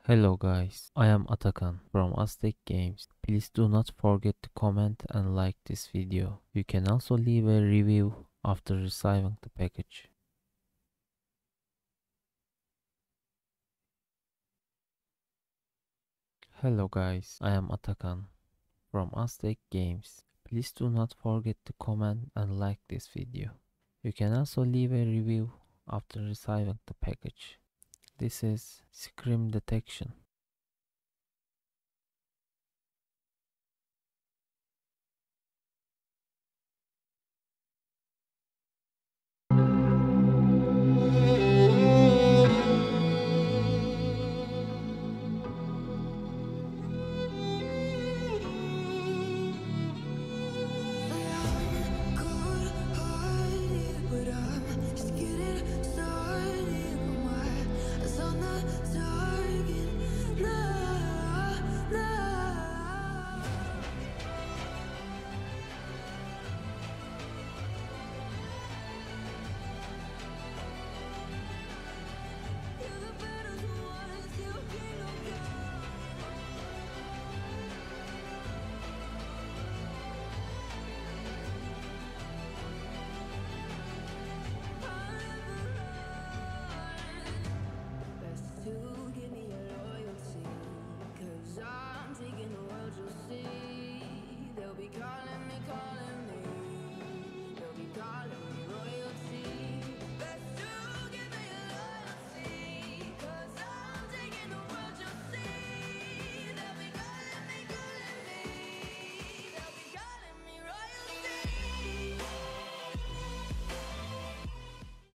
Hello guys, I am Atakan from Aztech Games. Please do not forget to comment and like this video. You can also leave a review after receiving the package. Hello guys, I am Atakan from Aztech Games. Please do not forget to comment and like this video. You can also leave a review after receiving the package. This is Scream Detection.